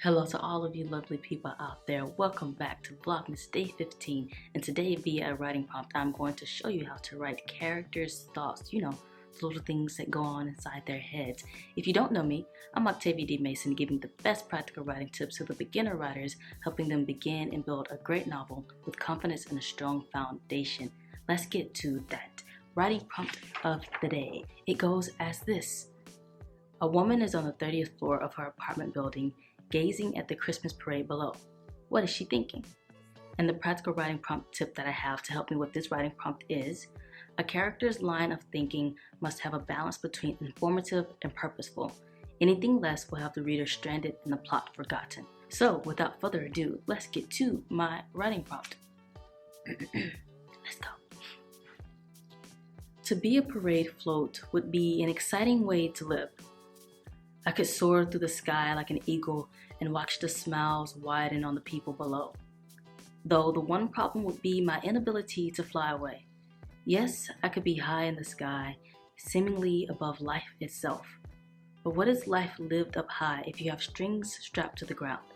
Hello to all of you lovely people out there. Welcome back to Vlogmas Day 15. And today via a writing prompt, I'm going to show you how to write characters' thoughts, the little things that go on inside their heads. If you don't know me, I'm OCTAVIA D. Mason, giving the best practical writing tips to the beginner writers, helping them begin and build a great novel with confidence and a strong foundation. Let's get to that writing prompt of the day. It goes as this. A woman is on the 30th floor of her apartment building, gazing at the Christmas parade below. What is she thinking? And the practical writing prompt tip that I have to help me with this writing prompt is, a character's line of thinking must have a balance between informative and purposeful. Anything less will have the reader stranded and the plot forgotten. So without further ado, let's get to my writing prompt. Let's go. To be a parade float would be an exciting way to live. I could soar through the sky like an eagle and watch the smiles widen on the people below. Though the one problem would be my inability to fly away. Yes, I could be high in the sky, seemingly above life itself. But what is life lived up high if you have strings strapped to the ground?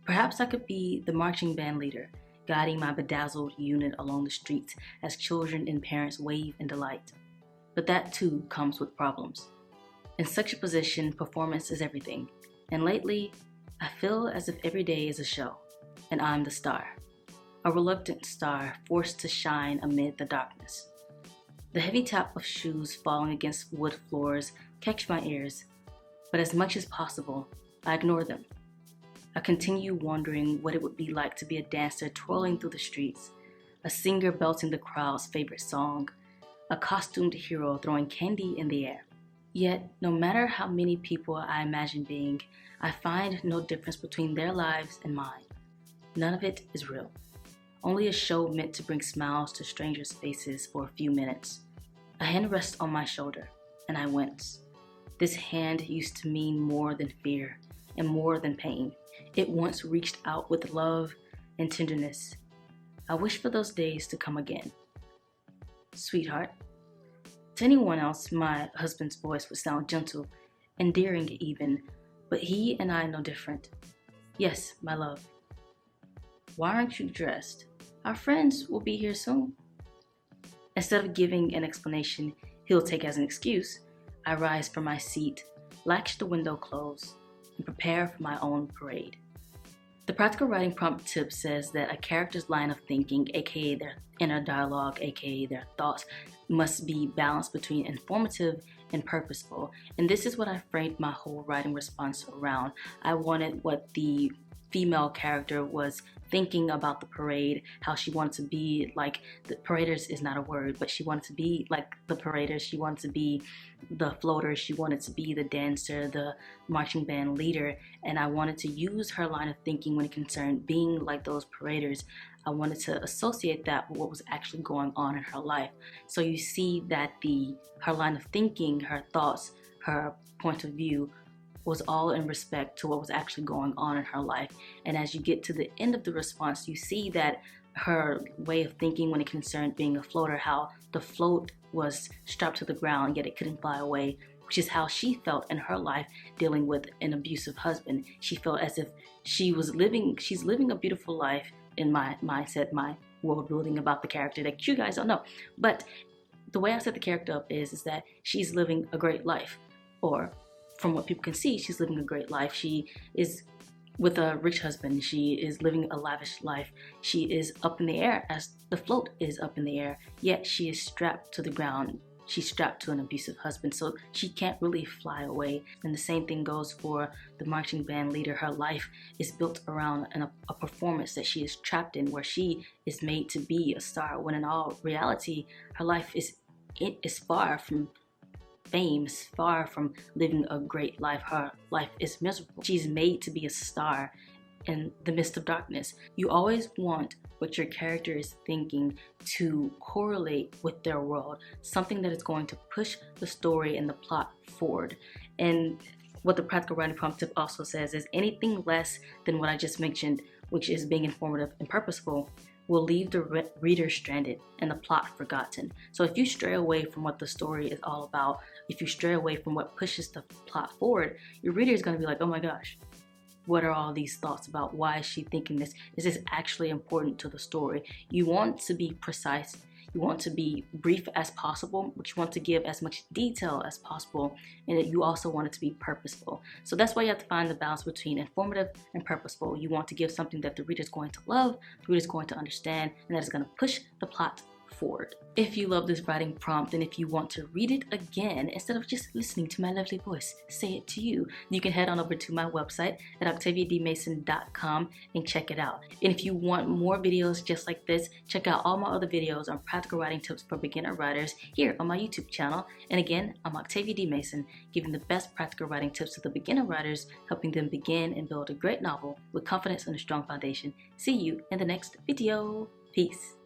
Perhaps I could be the marching band leader, guiding my bedazzled unit along the streets as children and parents wave in delight. But that too comes with problems. In such a position, performance is everything, and lately, I feel as if every day is a show, and I'm the star. A reluctant star forced to shine amid the darkness. The heavy tap of shoes falling against wood floors catch my ears, but as much as possible, I ignore them. I continue wondering what it would be like to be a dancer twirling through the streets, a singer belting the crowd's favorite song, a costumed hero throwing candy in the air. Yet, no matter how many people I imagine being, I find no difference between their lives and mine. None of it is real. Only a show meant to bring smiles to strangers' faces for a few minutes. A hand rests on my shoulder, and I wince. This hand used to mean more than fear and more than pain. It once reached out with love and tenderness. I wish for those days to come again. Sweetheart. To anyone else, my husband's voice would sound gentle, endearing even, but he and I know different. Yes, my love. Why aren't you dressed? Our friends will be here soon. Instead of giving an explanation he'll take as an excuse, I rise from my seat, latch the window close, and prepare for my own parade. The practical writing prompt tip says that a character's line of thinking, aka their inner dialogue, aka their thoughts, must be balanced between informative and purposeful. And this is what I framed my whole writing response around. I wanted what the female character was thinking about the parade, how she wanted to be like, the paraders is not a word, but she wanted to be like the paraders, she wanted to be the floater, she wanted to be the dancer, the marching band leader, and I wanted to use her line of thinking when it concerned being like those paraders. I wanted to associate that with what was actually going on in her life. So you see that her line of thinking, her thoughts, her point of view was all in respect to what was actually going on in her life. And as you get to the end of the response, you see that her way of thinking when it concerned being a floater, how the float was strapped to the ground yet it couldn't fly away, which is how she felt in her life dealing with an abusive husband. She felt as if she's living a beautiful life in my mindset, my world building about the character that you guys don't know. But the way I set the character up is that she's living a great life, or from what people can see, she's living a great life. She is with a rich husband. She is living a lavish life. She is up in the air as the float is up in the air, yet she is strapped to the ground. She's strapped to an abusive husband, so she can't really fly away. And the same thing goes for the marching band leader. Her life is built around a performance that she is trapped in, where she is made to be a star, when in all reality, her life is far from fame, is far from living a great life. Her life is miserable. She's made to be a star in the midst of darkness. You always want what your character is thinking to correlate with their world, something that is going to push the story and the plot forward. And what the practical writing prompt tip also says is anything less than what I just mentioned, which is being informative and purposeful, will leave the reader stranded and the plot forgotten. So if you stray away from what the story is all about, if you stray away from what pushes the plot forward, your reader is going to be like, oh my gosh, What are all these thoughts about? Why is she thinking this? Is this actually important to the story? You want to be precise. You want to be brief as possible, but you want to give as much detail as possible, and you also want it to be purposeful. So that's why you have to find the balance between informative and purposeful. You want to give something that the reader is going to love, the reader is going to understand, and that is going to push the plot forward. If you love this writing prompt, and if you want to read it again instead of just listening to my lovely voice say it to you, you can head on over to my website at OCTAVIADmason.com and check it out. And if you want more videos just like this, check out all my other videos on practical writing tips for beginner writers here on my YouTube channel. And again, I'm Octavia D. Mason, giving the best practical writing tips to the beginner writers, helping them begin and build a great novel with confidence and a strong foundation. See you in the next video. Peace.